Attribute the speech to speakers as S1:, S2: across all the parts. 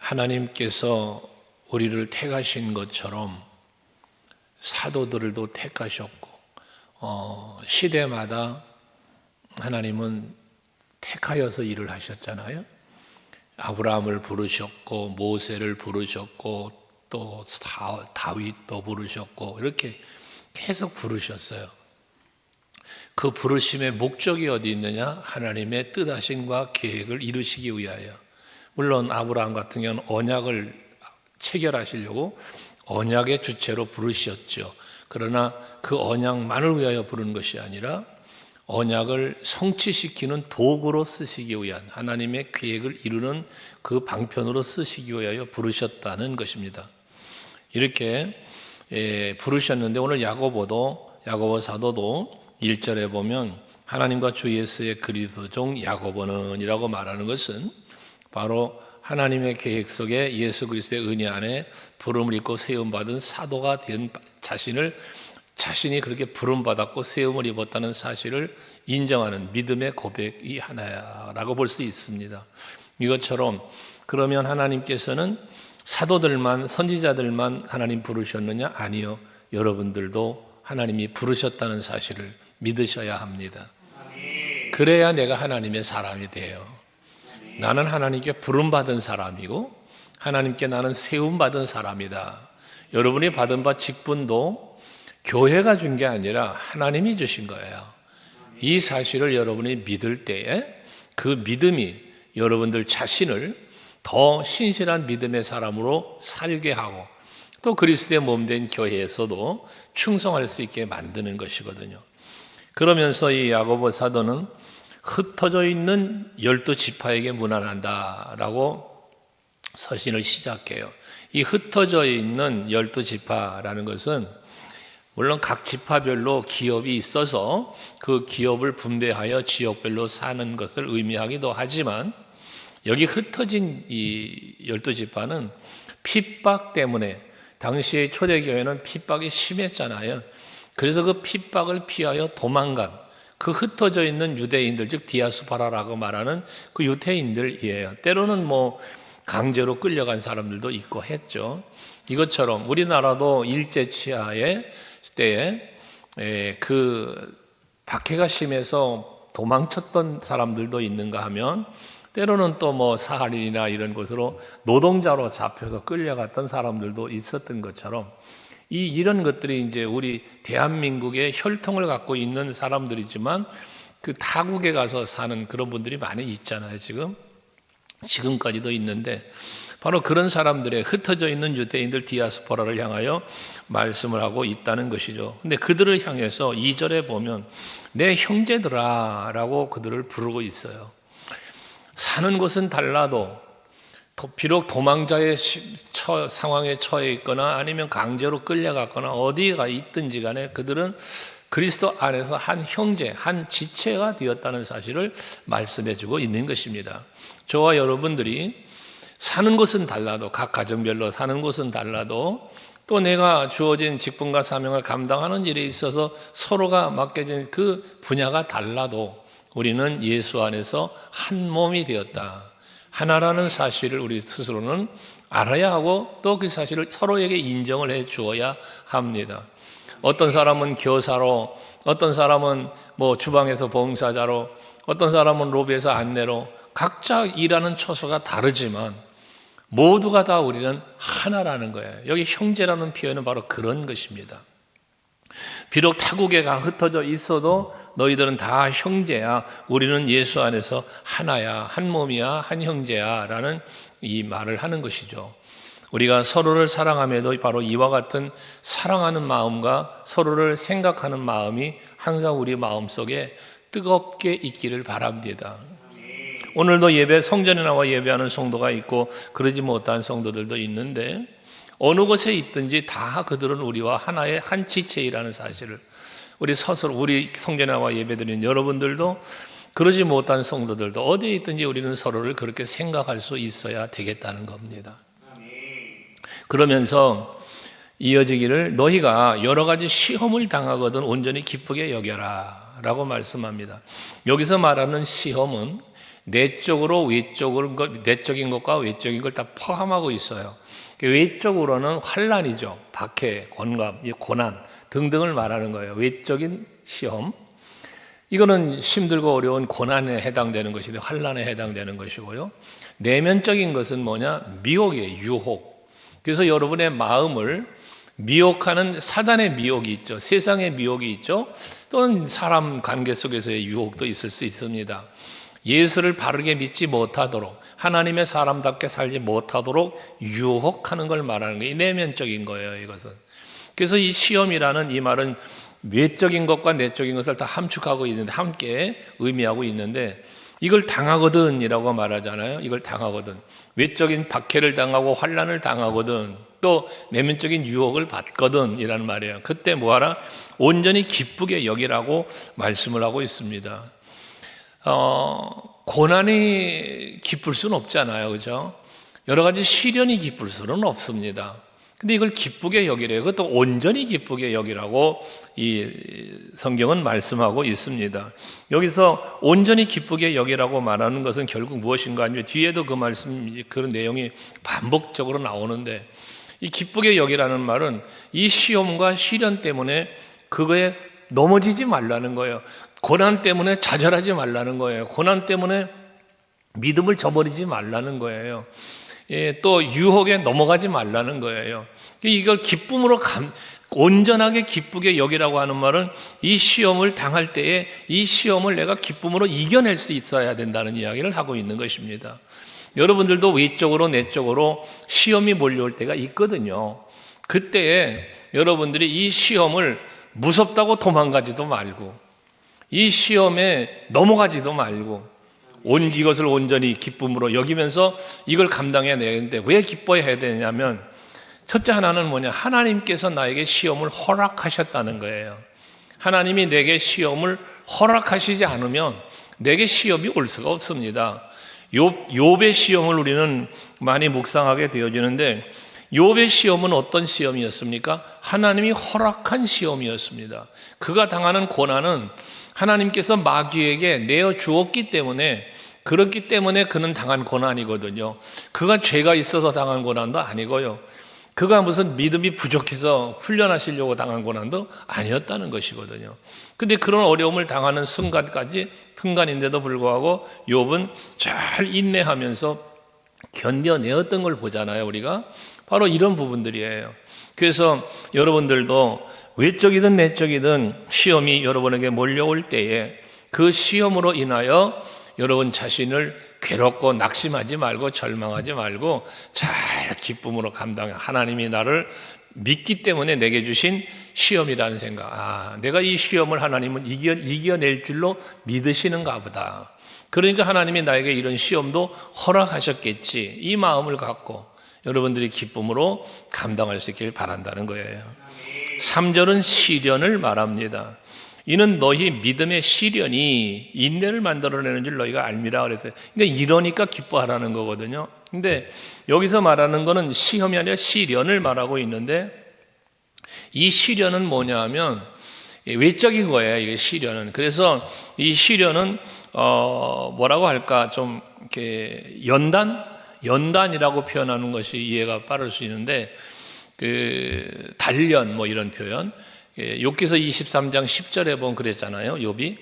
S1: 하나님께서 우리를 택하신 것처럼 사도들도 택하셨고 시대마다 하나님은 택하여서 일을 하셨잖아요. 아브라함을 부르셨고 모세를 부르셨고 또 다윗도 부르셨고 이렇게 계속 부르셨어요. 그 부르심의 목적이 어디 있느냐? 하나님의 뜻하심과 계획을 이루시기 위하여. 물론 아브라함 같은 경우는 언약을 체결하시려고 언약의 주체로 부르셨죠. 그러나 그 언약만을 위하여 부른 것이 아니라 언약을 성취시키는 도구로 쓰시기 위한 하나님의 계획을 이루는 그 방편으로 쓰시기 위하여 부르셨다는 것입니다. 이렇게 부르셨는데 오늘 야고보 사도도 1절에 보면 하나님과 주 예수의 그리스도종 야고보는 이라고 말하는 것은 바로 하나님의 계획 속에 예수 그리스도의 은혜 안에 부름을 입고 세움받은 사도가 된 자신이 그렇게 부름받았고 세움을 입었다는 사실을 인정하는 믿음의 고백이 하나야라고 볼 수 있습니다. 이것처럼 그러면 하나님께서는 사도들만 선지자들만 하나님 부르셨느냐? 아니요. 여러분들도 하나님이 부르셨다는 사실을 믿으셔야 합니다. 그래야 내가 하나님의 사람이 돼요. 나는 하나님께 부름받은 사람이고 하나님께 나는 세움받은 사람이다. 여러분이 받은 바 직분도 교회가 준 게 아니라 하나님이 주신 거예요. 이 사실을 여러분이 믿을 때에 그 믿음이 여러분들 자신을 더 신실한 믿음의 사람으로 살게 하고 또 그리스도의 몸된 교회에서도 충성할 수 있게 만드는 것이거든요. 그러면서 이 야고보 사도는 흩어져 있는 12지파에게 문안한다라고 서신을 시작해요. 이 흩어져 있는 12지파라는 것은 물론 각 지파별로 기업이 있어서 그 기업을 분배하여 지역별로 사는 것을 의미하기도 하지만 여기 흩어진 이 12지파는 핍박 때문에 당시의 초대교회는 핍박이 심했잖아요. 그래서 그 핍박을 피하여 도망간 그 흩어져 있는 유대인들, 즉 디아스포라라고 말하는 그 유대인들이에요. 때로는 강제로 끌려간 사람들도 있고 했죠. 이것처럼 우리나라도 일제 치하의 때에 그 박해가 심해서 도망쳤던 사람들도 있는가 하면 때로는 또 사할린이나 이런 곳으로 노동자로 잡혀서 끌려갔던 사람들도 있었던 것처럼 이런 것들이 이제 우리 대한민국의 혈통을 갖고 있는 사람들이지만 그 타국에 가서 사는 그런 분들이 많이 있잖아요. 지금까지도 있는데 바로 그런 사람들의 흩어져 있는 유대인들 디아스포라를 향하여 말씀을 하고 있다는 것이죠. 근데 그들을 향해서 2절에 보면 내 형제들아 라고 그들을 부르고 있어요. 사는 곳은 달라도 비록 도망자의 상황에 처해 있거나 아니면 강제로 끌려갔거나 어디가 있든지 간에 그들은 그리스도 안에서 한 형제, 한 지체가 되었다는 사실을 말씀해 주고 있는 것입니다. 저와 여러분들이 사는 곳은 달라도 각 가정별로 사는 곳은 달라도 또 내가 주어진 직분과 사명을 감당하는 일에 있어서 서로가 맡겨진 그 분야가 달라도 우리는 예수 안에서 한 몸이 되었다. 하나라는 사실을 우리 스스로는 알아야 하고 또 그 사실을 서로에게 인정을 해 주어야 합니다. 어떤 사람은 교사로, 어떤 사람은 주방에서 봉사자로, 어떤 사람은 로비에서 안내로 각자 일하는 처소가 다르지만 모두가 다 우리는 하나라는 거예요. 여기 형제라는 표현은 바로 그런 것입니다. 비록 타국에 흩어져 있어도 너희들은 다 형제야. 우리는 예수 안에서 하나야. 한 몸이야. 한 형제야. 라는 이 말을 하는 것이죠. 우리가 서로를 사랑함에도 바로 이와 같은 사랑하는 마음과 서로를 생각하는 마음이 항상 우리 마음속에 뜨겁게 있기를 바랍니다. 오늘도 성전에 나와 예배하는 성도가 있고 그러지 못한 성도들도 있는데 어느 곳에 있든지 다 그들은 우리와 하나의 한 지체이라는 사실을 우리 성전에 나와 예배드리는 여러분들도 그러지 못한 성도들도 어디에 있든지 우리는 서로를 그렇게 생각할 수 있어야 되겠다는 겁니다. 그러면서 이어지기를 너희가 여러 가지 시험을 당하거든 온전히 기쁘게 여겨라 라고 말씀합니다. 여기서 말하는 시험은 내적으로 내적인 것과 외적인 걸 다 포함하고 있어요. 외적으로는 환난이죠. 박해, 고난 등등을 말하는 거예요. 외적인 시험. 이거는 힘들고 어려운 고난에 해당되는 것인데 환난에 해당되는 것이고요. 내면적인 것은 뭐냐? 미혹이에요. 유혹. 그래서 여러분의 마음을 미혹하는 사단의 미혹이 있죠. 세상의 미혹이 있죠. 또는 사람 관계 속에서의 유혹도 있을 수 있습니다. 예수를 바르게 믿지 못하도록, 하나님의 사람답게 살지 못하도록 유혹하는 걸 말하는 게 내면적인 거예요, 이것은. 그래서 이 시험이라는 이 말은 외적인 것과 내적인 것을 다 함축하고 있는데, 함께 의미하고 있는데, 이걸 당하거든 이라고 말하잖아요. 이걸 당하거든. 외적인 박해를 당하고 환난을 당하거든. 또 내면적인 유혹을 받거든 이라는 말이에요. 그때 뭐하라? 온전히 기쁘게 여기라고 말씀을 하고 있습니다. 고난이 기쁠 수는 없잖아요. 그죠? 여러 가지 시련이 기쁠 수는 없습니다. 근데 이걸 기쁘게 여기래요. 그것도 온전히 기쁘게 여기라고 이 성경은 말씀하고 있습니다. 여기서 온전히 기쁘게 여기라고 말하는 것은 결국 무엇인가 하면 뒤에도 그 말씀, 그런 내용이 반복적으로 나오는데, 이 기쁘게 여기라는 말은 이 시험과 시련 때문에 그거에 넘어지지 말라는 거예요. 고난 때문에 좌절하지 말라는 거예요. 고난 때문에 믿음을 저버리지 말라는 거예요. 또 유혹에 넘어가지 말라는 거예요. 이걸 기쁨으로 온전하게 기쁘게 여기라고 하는 말은 이 시험을 당할 때에 이 시험을 내가 기쁨으로 이겨낼 수 있어야 된다는 이야기를 하고 있는 것입니다. 여러분들도 외적으로 내적으로 시험이 몰려올 때가 있거든요. 그때에 여러분들이 이 시험을 무섭다고 도망가지도 말고, 이 시험에 넘어가지도 말고, 이것을 온전히 기쁨으로 여기면서 이걸 감당해야 되는데 왜 기뻐해야 되냐면, 첫째 하나는 뭐냐? 하나님께서 나에게 시험을 허락하셨다는 거예요. 하나님이 내게 시험을 허락하시지 않으면 내게 시험이 올 수가 없습니다. 욥의 시험을 우리는 많이 묵상하게 되어지는데, 욥의 시험은 어떤 시험이었습니까? 하나님이 허락한 시험이었습니다. 그가 당하는 고난은 하나님께서 마귀에게 내어 주었기 때문에, 그렇기 때문에 그는 당한 고난이거든요. 그가 죄가 있어서 당한 고난도 아니고요. 그가 무슨 믿음이 부족해서 훈련하시려고 당한 고난도 아니었다는 것이거든요. 근데 그런 어려움을 당하는 순간인데도 불구하고 욥은 잘 인내하면서 견뎌내었던 걸 보잖아요, 우리가. 바로 이런 부분들이에요. 그래서 여러분들도 외적이든 내적이든 시험이 여러분에게 몰려올 때에 그 시험으로 인하여 여러분 자신을 괴롭고 낙심하지 말고 절망하지 말고 잘 기쁨으로 감당해. 하나님이 나를 믿기 때문에 내게 주신 시험이라는 생각. 내가 이 시험을 하나님은 이겨낼 줄로 믿으시는가 보다. 그러니까 하나님이 나에게 이런 시험도 허락하셨겠지. 이 마음을 갖고 여러분들이 기쁨으로 감당할 수 있길 바란다는 거예요. 3절은 시련을 말합니다. 이는 너희 믿음의 시련이 인내를 만들어내는 줄 너희가 알미라 그랬어요. 그러니까 이러니까 기뻐하라는 거거든요. 근데 여기서 말하는 거는 시험이 아니라 시련을 말하고 있는데, 이 시련은 뭐냐 하면 외적인 거예요. 이게 시련은. 그래서 이 시련은 뭐라고 할까, 좀 이렇게 연단이라고 표현하는 것이 이해가 빠를 수 있는데, 단련 뭐 이런 표현. 욥기서 23장 10절에 보면 그랬잖아요. 욥이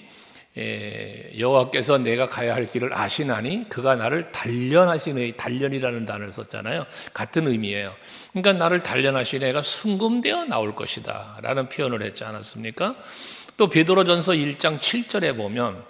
S1: 여호와께서 내가 가야 할 길을 아시나니 그가 나를 단련하시네. 단련이라는 단어를 썼잖아요. 같은 의미예요. 그러니까 나를 단련하시니 내가 순금되어 나올 것이다 라는 표현을 했지 않았습니까? 또 베드로전서 1장 7절에 보면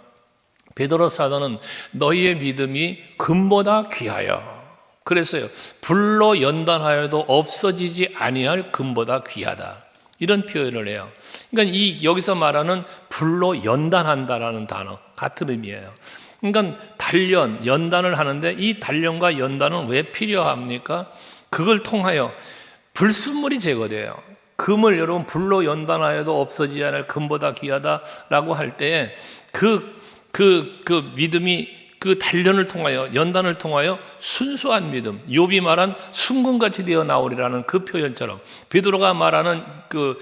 S1: 베드로 사도는 너희의 믿음이 금보다 귀하여, 그랬어요. 불로 연단하여도 없어지지 아니할 금보다 귀하다, 이런 표현을 해요. 그러니까 여기서 말하는 불로 연단한다라는 단어 같은 의미예요. 그러니까 단련, 연단을 하는데 이 단련과 연단은 왜 필요합니까? 그걸 통하여 불순물이 제거돼요. 금을 여러분 불로 연단하여도 없어지지 않을 금보다 귀하다라고 할 때에 그 믿음이 그 단련을 통하여, 연단을 통하여 순수한 믿음, 욥이 말한 순금같이 되어 나오리라는 그 표현처럼 베드로가 말하는 그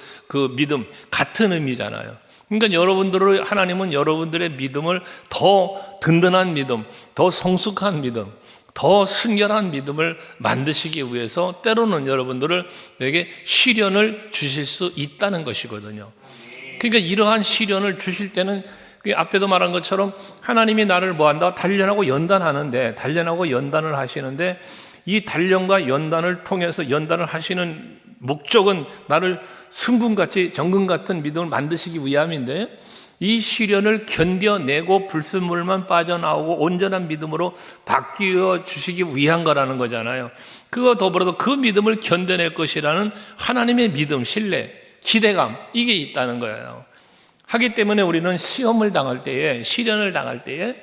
S1: 믿음 같은 의미잖아요. 그러니까 하나님은 여러분들의 믿음을 더 든든한 믿음, 더 성숙한 믿음, 더 순결한 믿음을 만드시기 위해서 때로는 여러분들에게 시련을 주실 수 있다는 것이거든요. 그러니까 이러한 시련을 주실 때는 앞에도 말한 것처럼 하나님이 나를 뭐한다? 단련하고 연단하는데, 단련하고 연단을 하시는데, 이 단련과 연단을 통해서 연단을 하시는 목적은 나를 순금같이 정금 같은 믿음을 만드시기 위함인데, 이 시련을 견뎌내고 불순물만 빠져나오고 온전한 믿음으로 바뀌어 주시기 위한 거라는 거잖아요. 그거 더불어서 그 믿음을 견뎌낼 것이라는 하나님의 믿음, 신뢰, 기대감, 이게 있다는 거예요. 하기 때문에 우리는 시험을 당할 때에, 시련을 당할 때에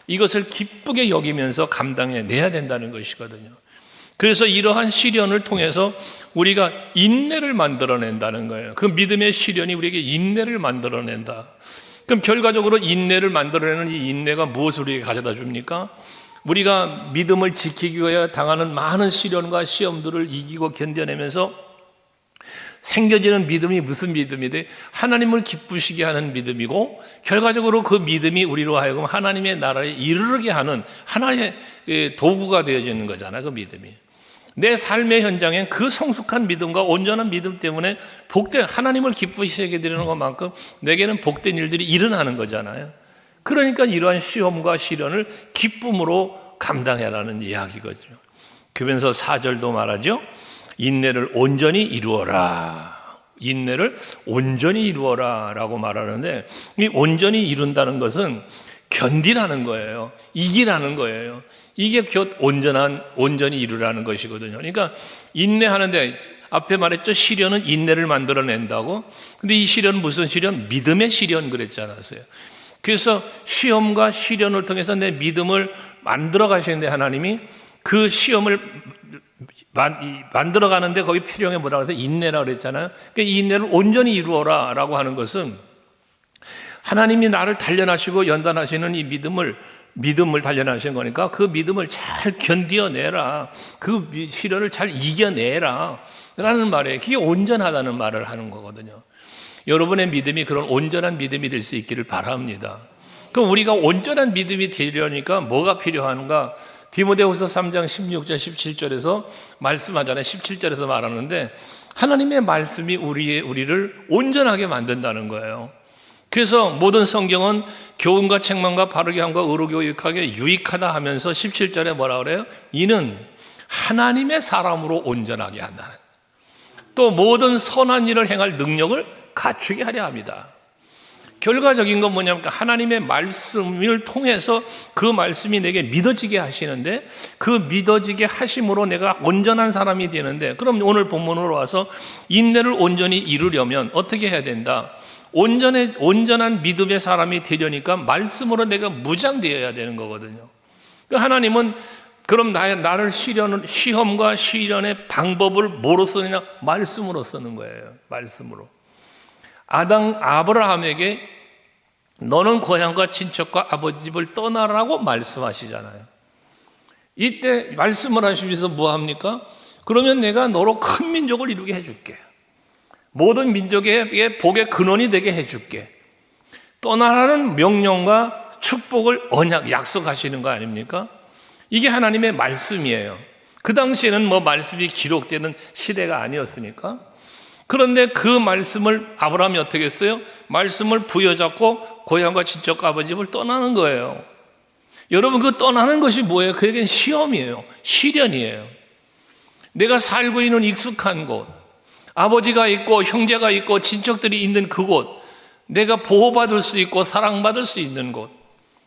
S1: 이것을 기쁘게 여기면서 감당해내야 된다는 것이거든요. 그래서 이러한 시련을 통해서 우리가 인내를 만들어낸다는 거예요. 그 믿음의 시련이 우리에게 인내를 만들어낸다. 그럼 결과적으로 인내를 만들어내는 이 인내가 무엇을 우리에게 가져다 줍니까? 우리가 믿음을 지키기 위해 당하는 많은 시련과 시험들을 이기고 견뎌내면서 생겨지는 믿음이 무슨 믿음이든 하나님을 기쁘시게 하는 믿음이고, 결과적으로 그 믿음이 우리로 하여금 하나님의 나라에 이르게 하는 하나의 도구가 되어지는 거잖아요. 그 믿음이 내 삶의 현장엔 그 성숙한 믿음과 온전한 믿음 때문에 하나님을 기쁘시게 되는 것만큼 내게는 복된 일들이 일어나는 거잖아요. 그러니까 이러한 시험과 시련을 기쁨으로 감당해라는 이야기거든요. 그러면서 4절도 말하죠. 인내를 온전히 이루어라. 인내를 온전히 이루어라 라고 말하는데, 이 온전히 이룬다는 것은 견디라는 거예요. 이기라는 거예요. 이게 곧 온전히 이루라는 것이거든요. 그러니까 인내하는데, 앞에 말했죠. 시련은 인내를 만들어낸다고. 근데 이 시련은 무슨 시련? 믿음의 시련 그랬지 않았어요? 그래서 시험과 시련을 통해서 내 믿음을 만들어 가시는데, 하나님이 그 시험을 만들어 가는데 거기 필요한 게 뭐라고 해서 인내라고 그랬잖아요. 그러니까 이 인내를 온전히 이루어라 라고 하는 것은 하나님이 나를 단련하시고 연단하시는 이 믿음을 단련하시는 거니까 그 믿음을 잘 견뎌내라. 그 시련을 잘 이겨내라 라는 말이에요. 그게 온전하다는 말을 하는 거거든요. 여러분의 믿음이 그런 온전한 믿음이 될 수 있기를 바랍니다. 그럼 우리가 온전한 믿음이 되려니까 뭐가 필요한가? 디모데후서 3장 16절 17절에서 말씀하잖아요. 17절에서 말하는데 하나님의 말씀이 우리를 온전하게 만든다는 거예요. 그래서 모든 성경은 교훈과 책망과 바르게 함과 의로 교육하게 유익하다 하면서 17절에 뭐라 그래요? 이는 하나님의 사람으로 온전하게 한다는, 또 모든 선한 일을 행할 능력을 갖추게 하려 합니다. 결과적인 건 뭐냐면 하나님의 말씀을 통해서 그 말씀이 내게 믿어지게 하시는데, 그 믿어지게 하심으로 내가 온전한 사람이 되는데, 그럼 오늘 본문으로 와서 인내를 온전히 이루려면 어떻게 해야 된다? 온전한 믿음의 사람이 되려니까 말씀으로 내가 무장되어야 되는 거거든요. 하나님은 그럼 나를 시험과 시련의 방법을 뭐로 쓰느냐? 말씀으로 쓰는 거예요. 말씀으로. 아브라함에게 너는 고향과 친척과 아버지 집을 떠나라고 말씀하시잖아요. 이때 말씀을 하시면서 뭐 합니까? 그러면 내가 너로 큰 민족을 이루게 해줄게. 모든 민족에게 복의 근원이 되게 해줄게. 떠나라는 명령과 축복을 약속하시는 거 아닙니까? 이게 하나님의 말씀이에요. 그 당시에는 뭐 말씀이 기록되는 시대가 아니었으니까. 그런데 그 말씀을 아브라함이 어떻게 했어요? 말씀을 부여잡고 고향과 친척과 아버지 집을 떠나는 거예요. 여러분, 그 떠나는 것이 뭐예요? 그에겐 시험이에요. 시련이에요. 내가 살고 있는 익숙한 곳, 아버지가 있고 형제가 있고 친척들이 있는 그곳, 내가 보호받을 수 있고 사랑받을 수 있는 곳,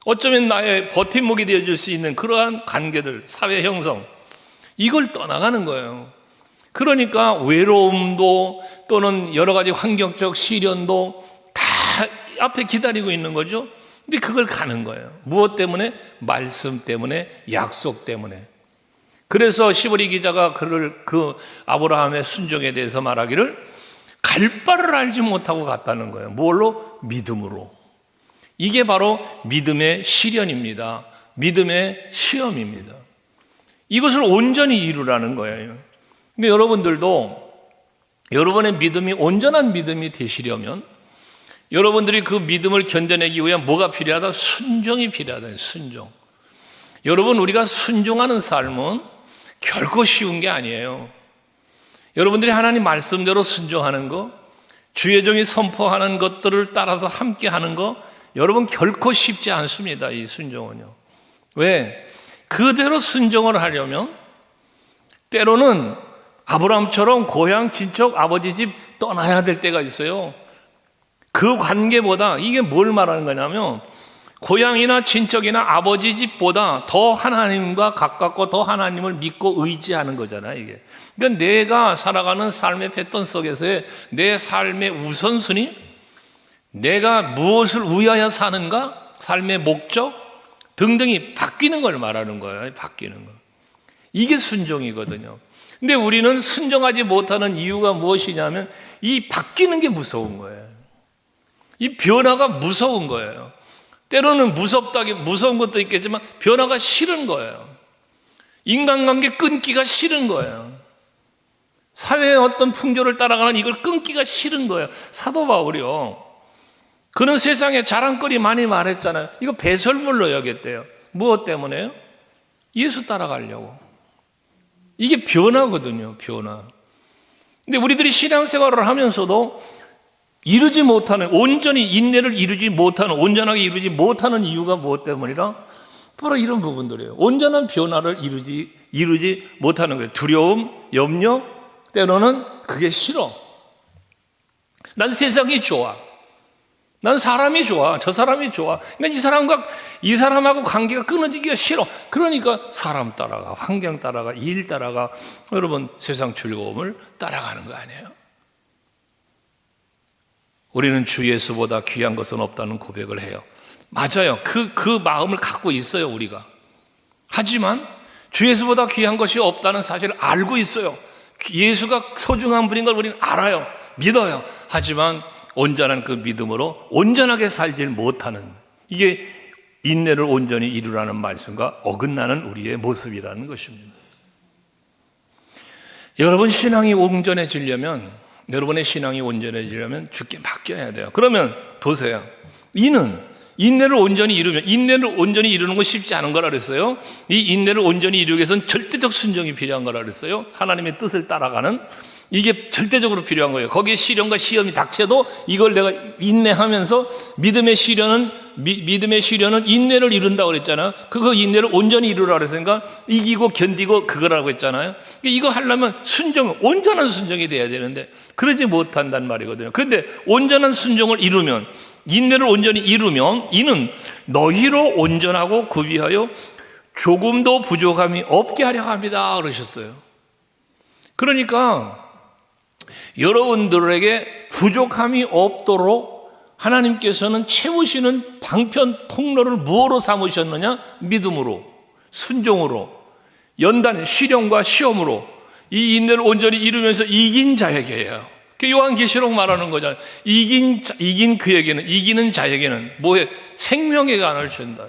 S1: 어쩌면 나의 버팀목이 되어줄 수 있는 그러한 관계들, 사회 형성, 이걸 떠나가는 거예요. 그러니까 외로움도 또는 여러 가지 환경적 시련도 다 앞에 기다리고 있는 거죠. 근데 그걸 가는 거예요. 무엇 때문에? 말씀 때문에, 약속 때문에. 그래서 시므리 기자가 그 아브라함의 순종에 대해서 말하기를 갈 바를 알지 못하고 갔다는 거예요. 뭘로? 믿음으로. 이게 바로 믿음의 시련입니다. 믿음의 시험입니다. 이것을 온전히 이루라는 거예요. 여러분들도 여러분의 믿음이 온전한 믿음이 되시려면 여러분들이 그 믿음을 견뎌내기 위해 뭐가 필요하다? 순종이 필요하다. 순종. 여러분, 우리가 순종하는 삶은 결코 쉬운 게 아니에요. 여러분들이 하나님 말씀대로 순종하는 거, 주의 종이 선포하는 것들을 따라서 함께 하는 거, 여러분 결코 쉽지 않습니다. 이 순종은요. 왜? 그대로 순종을 하려면 때로는 아브라함처럼 고향 친척 아버지 집 떠나야 될 때가 있어요. 그 관계보다 이게 뭘 말하는 거냐면 고향이나 친척이나 아버지 집보다 더 하나님과 가깝고 더 하나님을 믿고 의지하는 거잖아요. 이게. 그러니까 내가 살아가는 삶의 패턴 속에서의 내 삶의 우선순위, 내가 무엇을 위하여 사는가, 삶의 목적 등등이 바뀌는 걸 말하는 거예요. 바뀌는 거. 이게 순종이거든요. 근데 우리는 순종하지 못하는 이유가 무엇이냐면 이 바뀌는 게 무서운 거예요. 이 변화가 무서운 거예요. 때로는 무서운 것도 있겠지만 변화가 싫은 거예요. 인간관계 끊기가 싫은 거예요. 사회의 어떤 풍조를 따라가는 이걸 끊기가 싫은 거예요. 사도 바울이요. 그는 세상에 자랑거리 많이 말했잖아요. 이거 배설물로 여겼대요. 무엇 때문에요? 예수 따라가려고. 이게 변화거든요. 변화. 근데 우리들이 신앙생활을 하면서도 이루지 못하는, 온전히 인내를 이루지 못하는, 온전하게 이루지 못하는 이유가 무엇 때문이라? 바로 이런 부분들이에요. 온전한 변화를 이루지 못하는 거예요. 두려움, 염려, 때로는 그게 싫어. 난 세상이 좋아. 난 사람이 좋아. 저 사람이 좋아. 그러니까 이 사람하고 관계가 끊어지기가 싫어. 그러니까 사람 따라가, 환경 따라가, 일 따라가, 여러분 세상 즐거움을 따라가는 거 아니에요? 우리는 주 예수보다 귀한 것은 없다는 고백을 해요. 맞아요. 그 마음을 갖고 있어요, 우리가. 하지만 주 예수보다 귀한 것이 없다는 사실을 알고 있어요. 예수가 소중한 분인 걸 우리는 알아요. 믿어요. 하지만 온전한 그 믿음으로 온전하게 살지 못하는, 이게 인내를 온전히 이루라는 말씀과 어긋나는 우리의 모습이라는 것입니다. 여러분 신앙이 온전해지려면, 여러분의 신앙이 온전해지려면 주께 맡겨야 돼요. 그러면 보세요. 인내를 온전히 이루는 건 쉽지 않은 거라 그랬어요. 이 인내를 온전히 이루기 위해서는 절대적 순종이 필요한 거라 그랬어요. 하나님의 뜻을 따라가는, 이게 절대적으로 필요한 거예요. 거기에 시련과 시험이 닥쳐도 이걸 내가 인내하면서, 믿음의 시련은 인내를 이룬다고 그랬잖아요. 그 인내를 온전히 이루라고 그랬으니까 이기고 견디고 그거라고 했잖아요. 이거 하려면 온전한 순종이 돼야 되는데 그러지 못한단 말이거든요. 그런데 온전한 순종을 이루면, 인내를 온전히 이루면, 이는 너희로 온전하고 구비하여 조금도 부족함이 없게 하려 합니다 그러셨어요. 그러니까 여러분들에게 부족함이 없도록 하나님께서는 채우시는 방편 통로를 무엇으로 삼으셨느냐? 믿음으로, 순종으로, 연단, 시련과 시험으로 이 인내를 온전히 이루면서 이긴 자에게요. 요한계시록 말하는 거잖아요. 이긴 그에게는, 이기는 자에게는 뭐에? 생명의 간을 준다.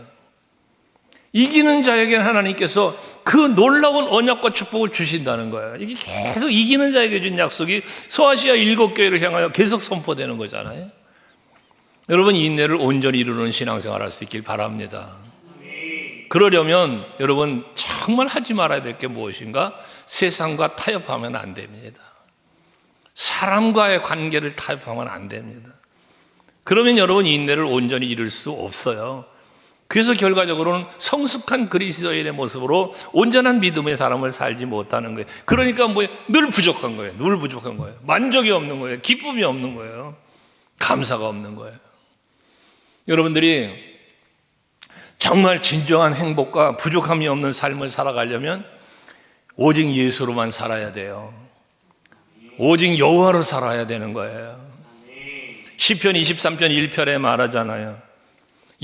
S1: 이기는 자에게는 하나님께서 그 놀라운 언약과 축복을 주신다는 거예요. 이게 계속 이기는 자에게 준 약속이 소아시아 7교회를 향하여 계속 선포되는 거잖아요. 여러분 인내를 온전히 이루는 신앙생활 할 수 있길 바랍니다. 그러려면 여러분 정말 하지 말아야 될 게 무엇인가? 세상과 타협하면 안 됩니다. 사람과의 관계를 타협하면 안 됩니다. 그러면 여러분 인내를 온전히 이룰 수 없어요. 그래서 결과적으로는 성숙한 그리스도인의 모습으로 온전한 믿음의 사람을 살지 못하는 거예요. 그러니까 늘 부족한 거예요. 늘 부족한 거예요. 만족이 없는 거예요. 기쁨이 없는 거예요. 감사가 없는 거예요. 여러분들이 정말 진정한 행복과 부족함이 없는 삶을 살아가려면 오직 예수로만 살아야 돼요. 오직 여호와로 살아야 되는 거예요. 시편 23편 1편에 말하잖아요.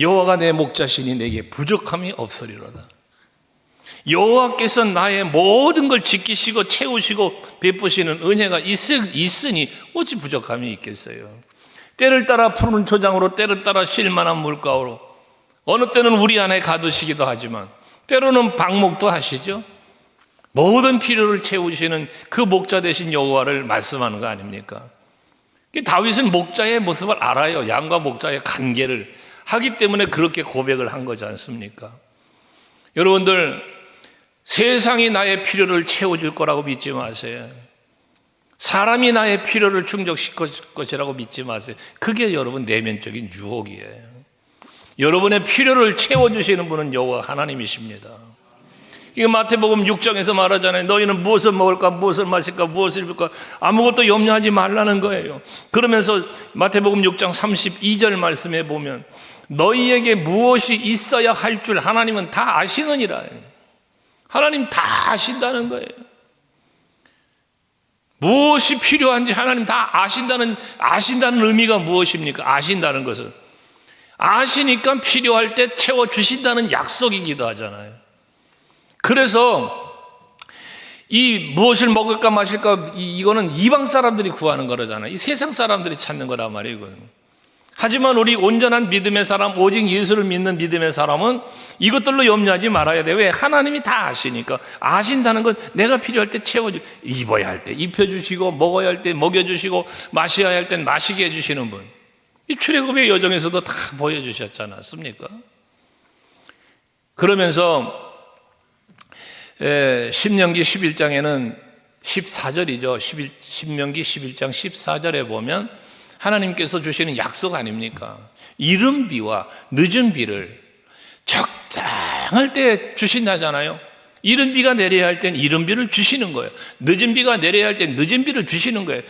S1: 여호와가 내 목자시니 내게 부족함이 없으리로다. 여호와께서 나의 모든 걸 지키시고 채우시고 베푸시는 은혜가 있으니 어찌 부족함이 있겠어요. 때를 따라 푸른 초장으로, 때를 따라 쉴만한 물가로, 어느 때는 우리 안에 가두시기도 하지만 때로는 방목도 하시죠. 모든 필요를 채우시는 그 목자 되신 여호와를 말씀하는 거 아닙니까? 다윗은 목자의 모습을 알아요. 양과 목자의 관계를 하기 때문에 그렇게 고백을 한 거지 않습니까? 여러분들, 세상이 나의 필요를 채워줄 거라고 믿지 마세요. 사람이 나의 필요를 충족시킬 것이라고 믿지 마세요. 그게 여러분 내면적인 유혹이에요. 여러분의 필요를 채워주시는 분은 여호와 하나님이십니다. 이게 마태복음 6장에서 말하잖아요. 너희는 무엇을 먹을까, 무엇을 마실까, 무엇을 입을까, 아무것도 염려하지 말라는 거예요. 그러면서 마태복음 6장 32절 말씀에 보면 너희에게 무엇이 있어야 할 줄 하나님은 다 아시느니라. 하나님 다 아신다는 거예요. 무엇이 필요한지 하나님 다 아신다는 의미가 무엇입니까? 아신다는 것은 아시니까 필요할 때 채워주신다는 약속이기도 하잖아요. 그래서 이 무엇을 먹을까 마실까 이거는 이방 사람들이 구하는 거라잖아요. 이 세상 사람들이 찾는 거란 말이에요. 하지만 우리 온전한 믿음의 사람, 오직 예수를 믿는 믿음의 사람은 이것들로 염려하지 말아야 돼요. 왜? 하나님이 다 아시니까. 아신다는 건 내가 필요할 때 채워주고, 입어야 할 때 입혀주시고, 먹어야 할 때 먹여주시고, 마셔야 할 땐 마시게 해주시는 분. 이 출애굽의 여정에서도 다 보여주셨지 않았습니까? 그러면서 신명기 11장에는 14절이죠. 신명기 11장 14절에 보면 하나님께서 주시는 약속 아닙니까? 이른 비와 늦은 비를 적당할 때 주신다잖아요. 이른 비가 내려야 할 땐 이른 비를 주시는 거예요. 늦은 비가 내려야 할 땐 늦은 비를 주시는 거예요.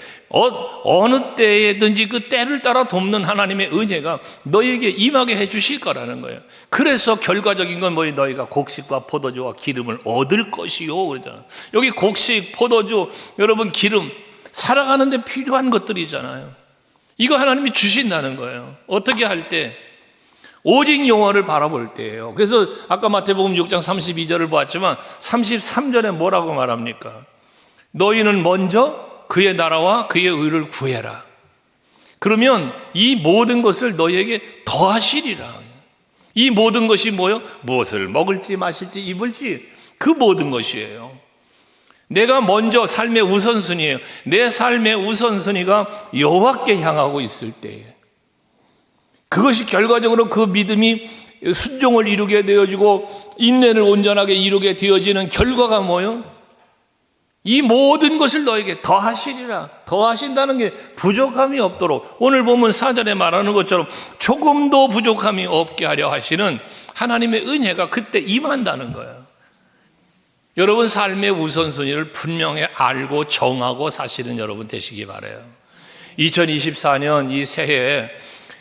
S1: 어느 때에든지 그 때를 따라 돕는 하나님의 은혜가 너희에게 임하게 해 주실 거라는 거예요. 그래서 결과적인 건 뭐예요? 너희가 곡식과 포도주와 기름을 얻을 것이요 그러잖아요. 여기 곡식, 포도주, 여러분 기름, 살아가는 데 필요한 것들이잖아요. 이거 하나님이 주신다는 거예요. 어떻게 할 때? 오직 여호와를 바라볼 때예요. 그래서 아까 마태복음 6장 32절을 보았지만 33절에 뭐라고 말합니까? 너희는 먼저 그의 나라와 그의 의를 구해라. 그러면 이 모든 것을 너희에게 더하시리라. 이 모든 것이 뭐예요? 무엇을 먹을지 마실지 입을지 그 모든 것이에요. 내가 먼저 삶의 우선순위예요. 내 삶의 우선순위가 여호와께 향하고 있을 때에 그것이 결과적으로 그 믿음이 순종을 이루게 되어지고 인내를 온전하게 이루게 되어지는 결과가 뭐예요? 이 모든 것을 너에게 더하시리라. 더하신다는 게 부족함이 없도록, 오늘 보면 4절에 말하는 것처럼 조금도 부족함이 없게 하려 하시는 하나님의 은혜가 그때 임한다는 거예요. 여러분 삶의 우선순위를 분명히 알고 정하고 사시는 여러분 되시기 바라요. 2024년 이 새해에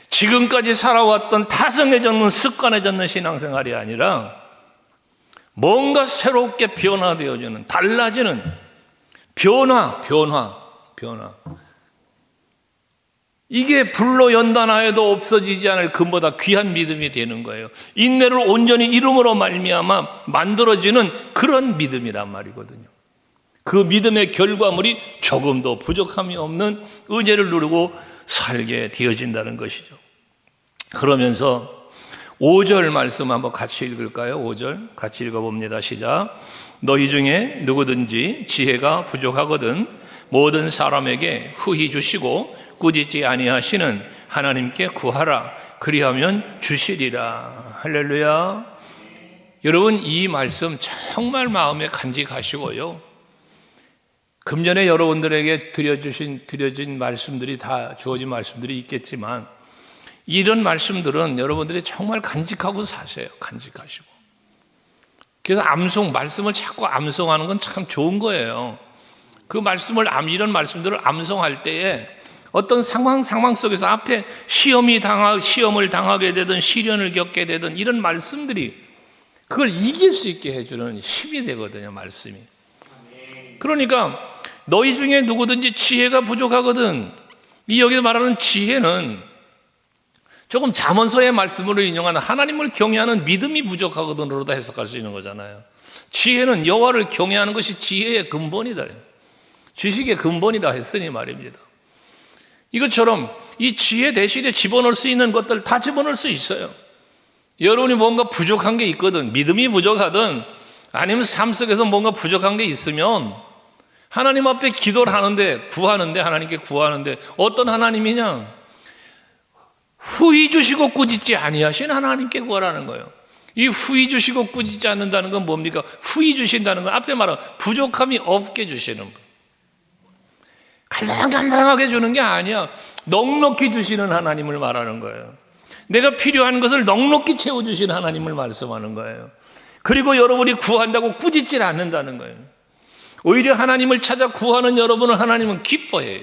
S1: 지금까지 살아왔던 타성해졌는 습관해졌는 신앙생활이 아니라 뭔가 새롭게 변화되어지는, 달라지는 변화. 이게 불로 연단하여도 없어지지 않을 금보다 귀한 믿음이 되는 거예요. 인내를 온전히 이름으로 말미암아 만들어지는 그런 믿음이란 말이거든요. 그 믿음의 결과물이 조금도 부족함이 없는 은혜를 누리고 살게 되어진다는 것이죠. 그러면서 5절 말씀 한번 같이 읽을까요? 5절 같이 읽어봅니다. 시작. 너희 중에 누구든지 지혜가 부족하거든 모든 사람에게 후히 주시고 꾸짖지 아니하시는 하나님께 구하라. 그리하면 주시리라. 할렐루야. 여러분 이 말씀 정말 마음에 간직하시고요. 금년에 여러분들에게 드려진 말씀들이 다 주어진 말씀들이 있겠지만 이런 말씀들은 여러분들이 정말 간직하고 사세요. 간직하시고. 그래서 말씀을 자꾸 암송하는 건 참 좋은 거예요. 그 이런 말씀들을 암송할 때에 어떤 상황 속에서 앞에 시험을 당하게 되든 시련을 겪게 되든 이런 말씀들이 그걸 이길 수 있게 해주는 힘이 되거든요. 말씀이. 그러니까 너희 중에 누구든지 지혜가 부족하거든. 이 여기서 말하는 지혜는 조금 잠언서의 말씀으로 인용하는 하나님을 경외하는 믿음이 부족하거든으로도 해석할 수 있는 거잖아요. 지혜는 여호와를 경외하는 것이 지혜의 근본이다. 지식의 근본이라 했으니 말입니다. 이것처럼 이 지혜 대신에 집어넣을 수 있는 것들 다 집어넣을 수 있어요. 여러분이 뭔가 부족한 게 있거든, 믿음이 부족하든 아니면 삶 속에서 뭔가 부족한 게 있으면 하나님 앞에 기도를 하는데, 구하는데, 하나님께 구하는데 어떤 하나님이냐? 후히 주시고 꾸짖지 아니하신 하나님께 구하라는 거예요. 이 후히 주시고 꾸짖지 않는다는 건 뭡니까? 후히 주신다는 건 앞에 말한 부족함이 없게 주시는 거예요. 간당간당하게 주는 게 아니야. 넉넉히 주시는 하나님을 말하는 거예요. 내가 필요한 것을 넉넉히 채워주시는 하나님을 말씀하는 거예요. 그리고 여러분이 구한다고 꾸짖질 않는다는 거예요. 오히려 하나님을 찾아 구하는 여러분을 하나님은 기뻐해요.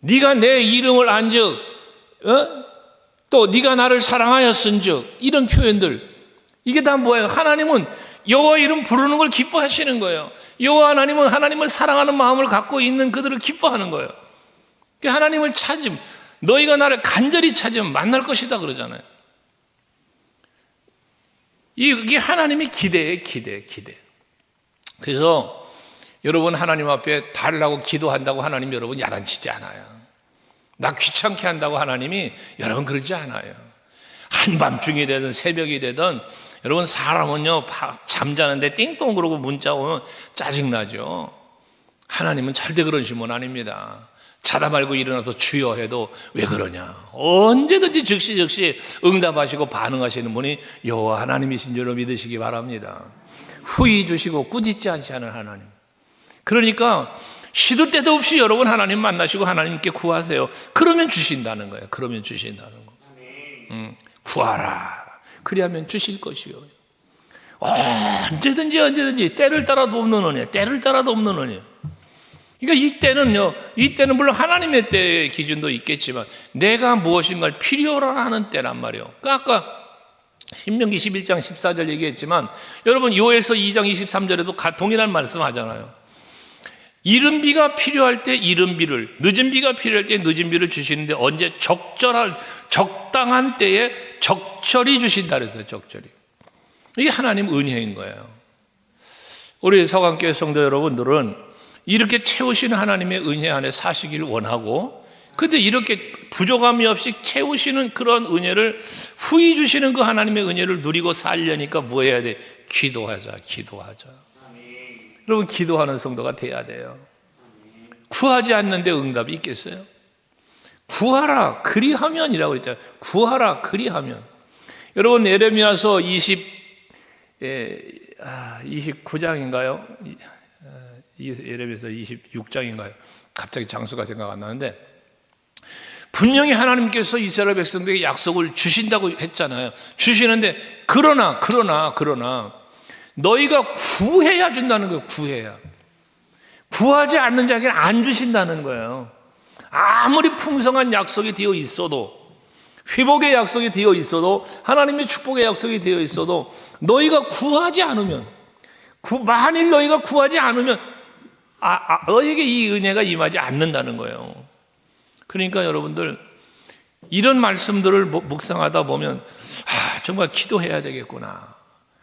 S1: 네가 내 이름을 안즉 또 네가 나를 사랑하였은즉, 이런 표현들, 이게 다 뭐예요? 하나님은 여호와 이름 부르는 걸 기뻐하시는 거예요. 여호와 하나님은 하나님을 사랑하는 마음을 갖고 있는 그들을 기뻐하는 거예요. 하나님을 찾음, 너희가 나를 간절히 찾으면 만날 것이다 그러잖아요. 이게 하나님의 기대예요. 기대. 그래서 여러분 하나님 앞에 달라고 기도한다고 하나님 여러분 야단치지 않아요. 나 귀찮게 한다고 하나님이 여러분 그러지 않아요. 한밤중이 되든 새벽이 되든 여러분 사람은요 잠자는데 띵동 그러고 문자 오면 짜증나죠. 하나님은 절대 그러신 분 아닙니다. 자다 말고 일어나서 주여 해도 왜 그러냐, 언제든지 즉시 응답하시고 반응하시는 분이 여호와 하나님이신 줄로 믿으시기 바랍니다. 후히 주시고 꾸짖지 않으시는 하나님. 그러니까 시도 때도 없이 여러분 하나님 만나시고 하나님께 구하세요. 그러면 주신다는 거예요. 그러면 주신다는 거. 구하라. 그리하면 주실 것이요. 언제든지 때를 따라도 없는 은혜, 때를 따라도 없는 은혜. 그러니까 이 때는 물론 하나님의 때의 기준도 있겠지만 내가 무엇인가를 필요로 하는 때란 말이에요. 그러니까 아까 신명기 11장 14절 얘기했지만 여러분 요에서 2장 23절에도 동일한 말씀 하잖아요. 이른 비가 필요할 때 이른 비를, 늦은 비가 필요할 때 늦은 비를 주시는데 언제? 적당한 때에 적절히 주신다 그랬어요. 적절히. 이게 하나님 은혜인 거예요. 우리 서강교회 성도 여러분들은 이렇게 채우시는 하나님의 은혜 안에 사시길 원하고, 근데 이렇게 부족함이 없이 채우시는 그런 은혜를 후히 주시는 그 하나님의 은혜를 누리고 살려니까 뭐 해야 돼? 기도하자. 여러분 기도하는 성도가 돼야 돼요. 구하지 않는데 응답이 있겠어요? 구하라 그리하면이라고 했잖아요. 구하라 그리하면. 여러분 예레미야서 29장인가요? 예레미야서 26장인가요? 갑자기 장수가 생각 안 나는데 분명히 하나님께서 이스라엘 백성들에게 약속을 주신다고 했잖아요. 주시는데 그러나 너희가 구해야 준다는 거예요. 구하지 않는 자에게는 안 주신다는 거예요. 아무리 풍성한 약속이 되어 있어도, 회복의 약속이 되어 있어도, 하나님의 축복의 약속이 되어 있어도 너희가 구하지 않으면, 만일 너희가 구하지 않으면 너희에게 이 은혜가 임하지 않는다는 거예요. 그러니까 여러분들 이런 말씀들을 묵상하다 보면 정말 기도해야 되겠구나,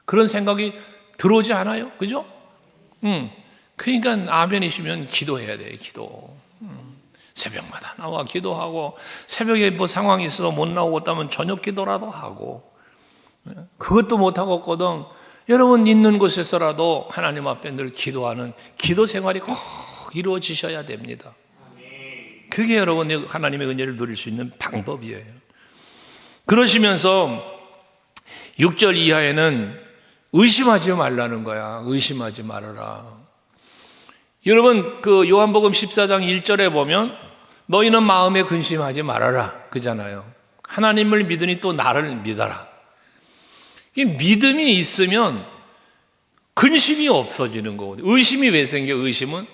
S1: 그런 생각이 들어오지 않아요? 그죠? 그러니까 아멘이시면 기도해야 돼요. 기도. 새벽마다 나와 기도하고, 새벽에 뭐 상황이 있어서 못 나오고 있다면 저녁 기도라도 하고, 그것도 못하겠거든 여러분 있는 곳에서라도 하나님 앞에 늘 기도하는 기도 생활이 꼭 이루어지셔야 됩니다. 그게 여러분 하나님의 은혜를 누릴 수 있는 방법이에요. 그러시면서 6절 이하에는 의심하지 말라는 거야. 의심하지 말아라. 여러분 그 요한복음 14장 1절에 보면 너희는 마음에 근심하지 말아라 그잖아요. 하나님을 믿으니 또 나를 믿어라. 이 믿음이 있으면 근심이 없어지는 거거든요. 의심이 왜 생겨? 의심이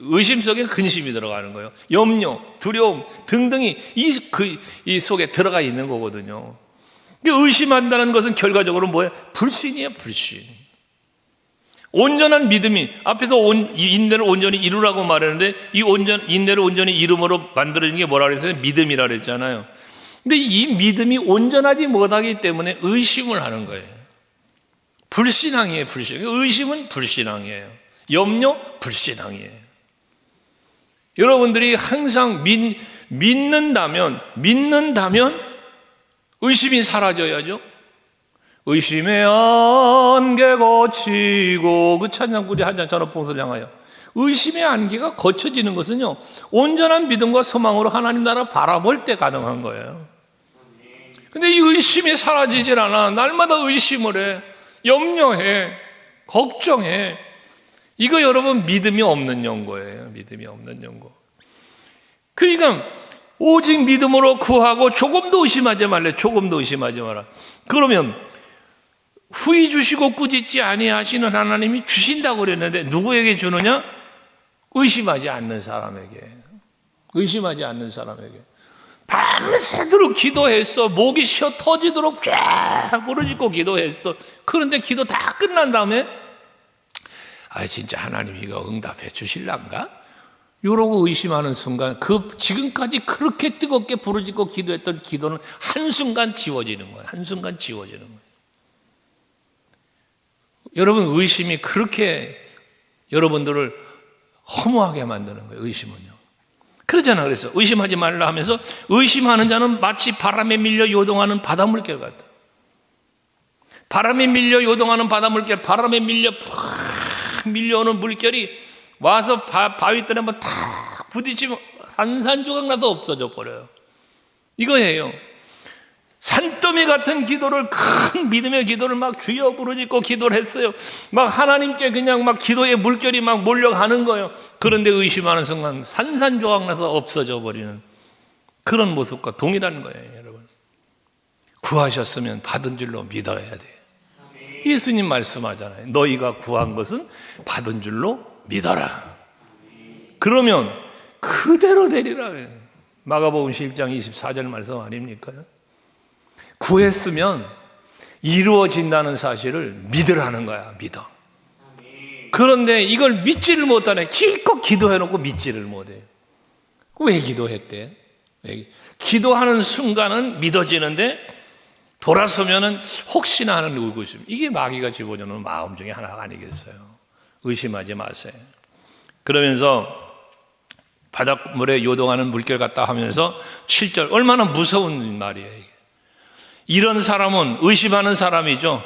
S1: 의심 속에 근심이 들어가는 거예요. 염려, 두려움 등등이 이 속에 들어가 있는 거거든요. 의심한다는 것은 결과적으로 뭐예요? 불신이에요. 불신. 온전한 믿음이, 앞에서 인내를 온전히 이루라고 말했는데 이 인내를 온전히 이름으로 만들어진 게 뭐라 그랬어요? 믿음이라 그랬잖아요. 근데 이 믿음이 온전하지 못하기 때문에 의심을 하는 거예요. 불신앙이에요. 의심은 불신앙이에요. 염려, 불신앙이에요. 여러분들이 항상 믿는다면 의심이 사라져야죠. 의심의 안개 거치고, 그 찬양꾼이 하지 않잖아, 봉사를 향하여. 의심의 안개가 거쳐지는 것은요, 온전한 믿음과 소망으로 하나님 나라 바라볼 때 가능한 거예요. 근데 이 의심이 사라지질 않아. 날마다 의심을 해, 염려해, 걱정해. 이거 여러분 믿음이 없는 연고예요. 믿음이 없는 연고. 그러니까 오직 믿음으로 구하고 조금도 의심하지 말래. 조금도 의심하지 마라. 그러면 후히 주시고 꾸짖지 아니하시는 하나님이 주신다고 그랬는데 누구에게 주느냐? 의심하지 않는 사람에게. 의심하지 않는 사람에게. 밤새도록 기도했어. 목이 쉬어 터지도록 쫙 부르짖고 기도했어. 그런데 기도 다 끝난 다음에 진짜 하나님 이거 응답해 주실란가? 이러고 의심하는 순간 지금까지 그렇게 뜨겁게 부르짖고 기도했던 기도는 한순간 지워지는 거예요. 한순간 지워지는 거예요. 여러분, 의심이 그렇게 여러분들을 허무하게 만드는 거예요. 의심은요. 그러잖아. 그래서 의심하지 말라 하면서, 의심하는 자는 마치 바람에 밀려 요동하는 바닷물결 같다. 바람에 밀려 요동하는 바닷물결, 바람에 밀려 팍 밀려오는 물결이 와서 바위뜰에 한번 탁 부딪히면 산산조각 나도 없어져 버려요. 이거예요. 산더미 같은 기도를, 큰 믿음의 기도를 막 주여 부르짖고 기도를 했어요. 막 하나님께 그냥 막 기도의 물결이 막 몰려가는 거예요. 그런데 의심하는 순간 산산조각 나서 없어져 버리는 그런 모습과 동일한 거예요, 여러분. 구하셨으면 받은 줄로 믿어야 돼요. 예수님 말씀하잖아요. 너희가 구한 것은 받은 줄로 믿어라. 그러면 그대로 되리라. 마가복음 11장 24절 말씀 아닙니까? 구했으면 이루어진다는 사실을 믿으라는 거야. 믿어. 그런데 이걸 믿지를 못하네. 기껏 기도해놓고 믿지를 못해. 왜 기도했대? 기도하는 순간은 믿어지는데 돌아서면은 혹시나 하는 의구심. 이게 마귀가 집어주는 마음 중에 하나가 아니겠어요. 의심하지 마세요. 그러면서 바닷물에 요동하는 물결 같다 하면서 7절, 얼마나 무서운 말이에요. 이게. 이런 사람은 의심하는 사람이죠.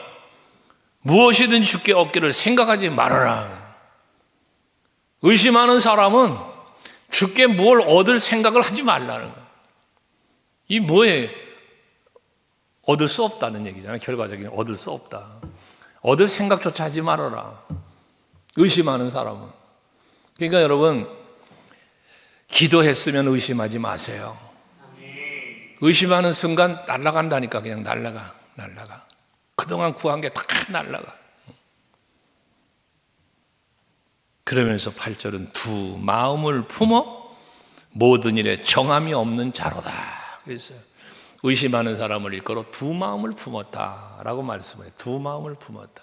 S1: 무엇이든 주께 얻기를 생각하지 말아라. 의심하는 사람은 주께 뭘 얻을 생각을 하지 말라는 거예요. 이 뭐예요? 얻을 수 없다는 얘기잖아요. 결과적인 얻을 수 없다. 얻을 생각조차 하지 말아라. 의심하는 사람은. 그러니까 여러분, 기도했으면 의심하지 마세요. 의심하는 순간 날아간다니까. 그냥 날아가. 그동안 구한 게 다 날아가. 그러면서 8절은 두 마음을 품어 모든 일에 정함이 없는 자로다. 그랬어요. 의심하는 사람을 일컬어 두 마음을 품었다라고 말씀해요. 두 마음을 품었다.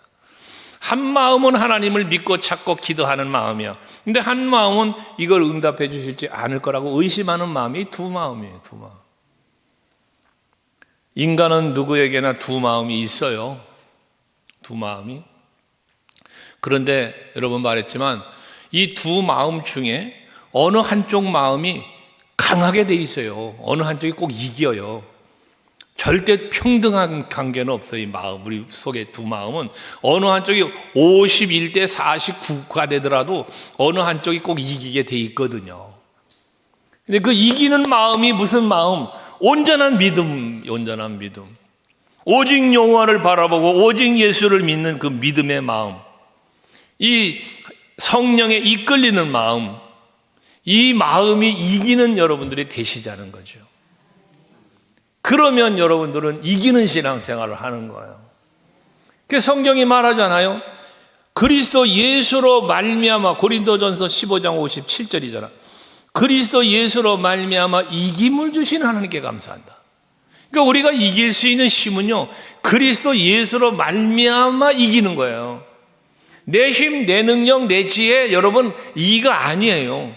S1: 한 마음은 하나님을 믿고 찾고 기도하는 마음이야. 근데 한 마음은 이걸 응답해 주실지 않을 거라고 의심하는 마음이 두 마음이에요. 두 마음. 인간은 누구에게나 두 마음이 있어요. 두 마음이. 그런데 여러분 말했지만 이 두 마음 중에 어느 한쪽 마음이 강하게 돼 있어요. 어느 한쪽이 꼭 이겨요. 절대 평등한 관계는 없어요. 이 마음, 우리 속의 두 마음은 어느 한쪽이 51대 49가 되더라도 어느 한쪽이 꼭 이기게 돼 있거든요. 근데 그 이기는 마음이 무슨 마음? 온전한 믿음, 온전한 믿음. 오직 여호와를 바라보고 오직 예수를 믿는 그 믿음의 마음. 이 성령에 이끌리는 마음. 이 마음이 이기는 여러분들이 되시자는 거죠. 그러면 여러분들은 이기는 신앙생활을 하는 거예요. 그 성경이 말하잖아요. 그리스도 예수로 말미암아, 고린도전서 15장 57절이잖아. 그리스도 예수로 말미암아 이김을 주신 하나님께 감사한다. 그러니까 우리가 이길 수 있는 힘은요, 그리스도 예수로 말미암아 이기는 거예요. 내 힘, 내 능력, 내 지혜, 여러분 이가 아니에요.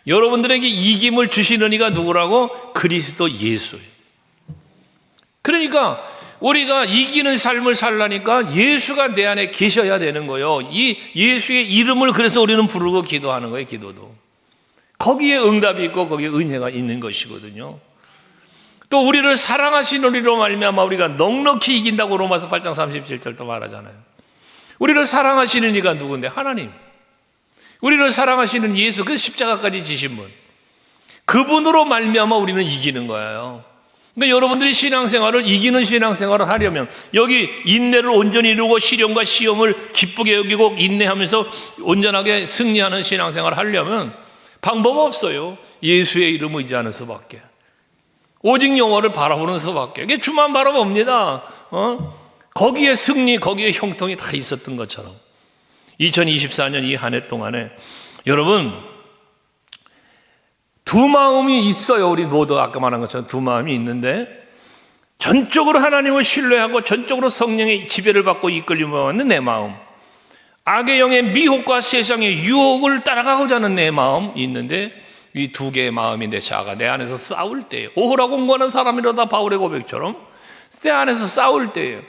S1: 여러분들에게 이김을 주시는 이가 누구라고? 그리스도 예수예요. 그러니까 우리가 이기는 삶을 살라니까 예수가 내 안에 계셔야 되는 거예요. 이 예수의 이름을 그래서 우리는 부르고 기도하는 거예요. 기도도. 거기에 응답이 있고 거기에 은혜가 있는 것이거든요. 또 우리를 사랑하시는 이로 말미암아 우리가 넉넉히 이긴다고 로마서 8장 37절도 말하잖아요. 우리를 사랑하시는 이가 누군데? 하나님. 우리를 사랑하시는 예수, 그 십자가까지 지신 분, 그분으로 말미암아 우리는 이기는 거예요. 그러니까 여러분들이 신앙생활을, 이기는 신앙생활을 하려면 여기 인내를 온전히 이루고 시련과 시험을 기쁘게 여기고 인내하면서 온전하게 승리하는 신앙생활을 하려면 방법 없어요. 예수의 이름 의지하는 수밖에. 오직 영화를 바라보는 수밖에. 이게 주만 바라봅니다. 거기에 승리, 거기에 형통이 다 있었던 것처럼 2024년 이 한 해 동안에 여러분 두 마음이 있어요. 우리 모두 아까 말한 것처럼 두 마음이 있는데, 전적으로 하나님을 신뢰하고 전적으로 성령의 지배를 받고 이끌림을 받는 내 마음, 악의 영의 미혹과 세상의 유혹을 따라가고자 하는 내 마음이 있는데, 이 두 개의 마음이 내 자아가 내 안에서 싸울 때예요. 오호라 공부하는 사람이라다 바울의 고백처럼 내 안에서 싸울 때예요.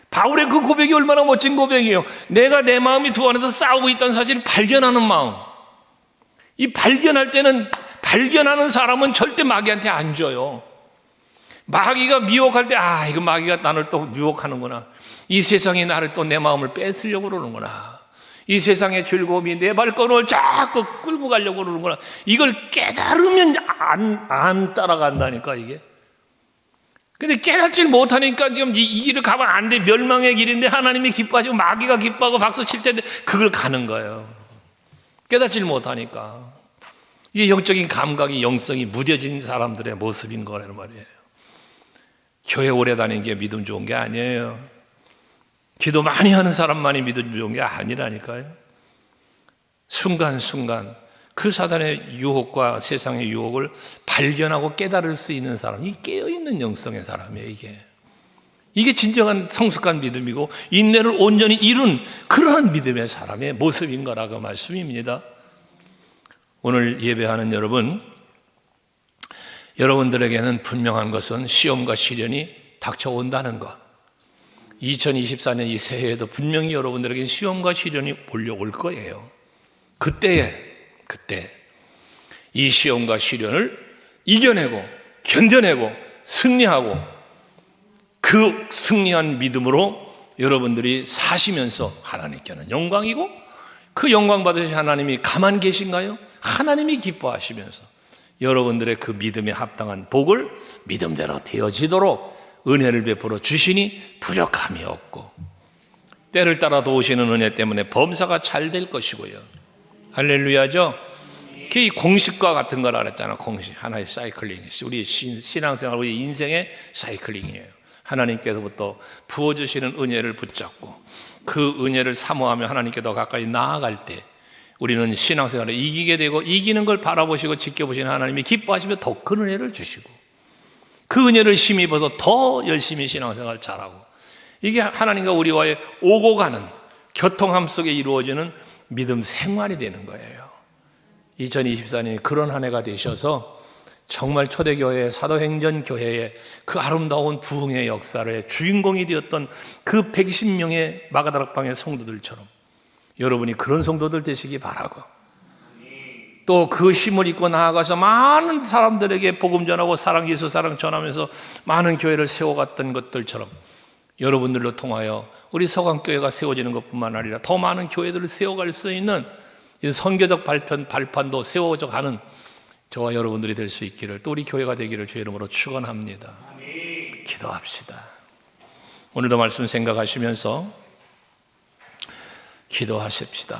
S1: 바울의 그 고백이 얼마나 멋진 고백이에요. 내가 내 마음이 두 안에서 싸우고 있다는 사실을 발견하는 마음. 이 발견할 때는, 발견하는 사람은 절대 마귀한테 안 져요. 마귀가 미혹할 때, 이거 마귀가 나를 또 유혹하는구나. 이 세상이 나를 또 내 마음을 뺏으려고 그러는구나. 이 세상의 즐거움이 내 발걸음을 자꾸 끌고 가려고 그러는구나. 이걸 깨달으면 안 따라간다니까, 이게. 근데 깨닫질 못하니까 지금 이 길을 가면 안 돼. 멸망의 길인데 하나님이 기뻐하시고 마귀가 기뻐하고 박수 칠 텐데 그걸 가는 거예요. 깨닫질 못하니까. 이게 영적인 감각이, 영성이 무뎌진 사람들의 모습인 거라는 말이에요. 교회 오래 다니는 게 믿음 좋은 게 아니에요. 기도 많이 하는 사람만이 믿음 좋은 게 아니라니까요. 순간순간 그 사단의 유혹과 세상의 유혹을 발견하고 깨달을 수 있는 사람, 이 깨어있는 영성의 사람이에요. 이게 진정한 성숙한 믿음이고 인내를 온전히 이룬 그러한 믿음의 사람의 모습인 거라고 말씀입니다. 오늘 예배하는 여러분들에게는 분명한 것은 시험과 시련이 닥쳐온다는 것. 2024년 이 새해에도 분명히 여러분들에게 시험과 시련이 몰려올 거예요. 그때 이 시험과 시련을 이겨내고 견뎌내고 승리하고 그 승리한 믿음으로 여러분들이 사시면서 하나님께는 영광이고, 그 영광 받으신 하나님이 가만 계신가요? 하나님이 기뻐하시면서 여러분들의 그 믿음에 합당한 복을 믿음대로 되어지도록 은혜를 베풀어 주시니 부족함이 없고, 때를 따라 도우시는 은혜 때문에 범사가 잘 될 것이고요. 할렐루야죠. 그 공식과 같은 걸 알았잖아. 공식, 하나의 사이클링. 우리 신앙생활, 우리 인생의 사이클링이에요. 하나님께서부터 부어주시는 은혜를 붙잡고 그 은혜를 사모하며 하나님께 더 가까이 나아갈 때 우리는 신앙생활을 이기게 되고, 이기는 걸 바라보시고 지켜보시는 하나님이 기뻐하시며 더 큰 은혜를 주시고, 그 은혜를 힘입어서 더 열심히 신앙생활을 잘하고, 이게 하나님과 우리와의 오고 가는 교통함 속에 이루어지는 믿음 생활이 되는 거예요. 2024년이 그런 한 해가 되셔서 정말 초대교회, 사도행전 교회의 그 아름다운 부흥의 역사의 주인공이 되었던 그 120명의 마가다락방의 성도들처럼 여러분이 그런 성도들 되시기 바라고, 또 그 힘을 입고 나아가서 많은 사람들에게 복음 전하고 예수 사랑 전하면서 많은 교회를 세워갔던 것들처럼 여러분들로 통하여 우리 서강교회가 세워지는 것뿐만 아니라 더 많은 교회들을 세워갈 수 있는 선교적 발판도 세워져 가는 저와 여러분들이 될 수 있기를, 또 우리 교회가 되기를 주의 이름으로 축원합니다. 기도합시다. 오늘도 말씀 생각하시면서 기도하십시다.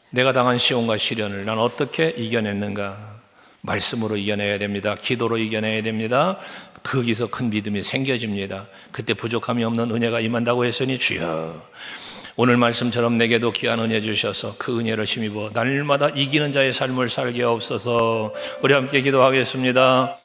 S1: 내가 당한 시험과 시련을 난 어떻게 이겨냈는가? 말씀으로 이겨내야 됩니다. 기도로 이겨내야 됩니다. 거기서 큰 믿음이 생겨집니다. 그때 부족함이 없는 은혜가 임한다고 했으니 주여, 오늘 말씀처럼 내게도 귀한 은혜 주셔서 그 은혜를 힘입어 날마다 이기는 자의 삶을 살게 하옵소서. 우리 함께 기도하겠습니다.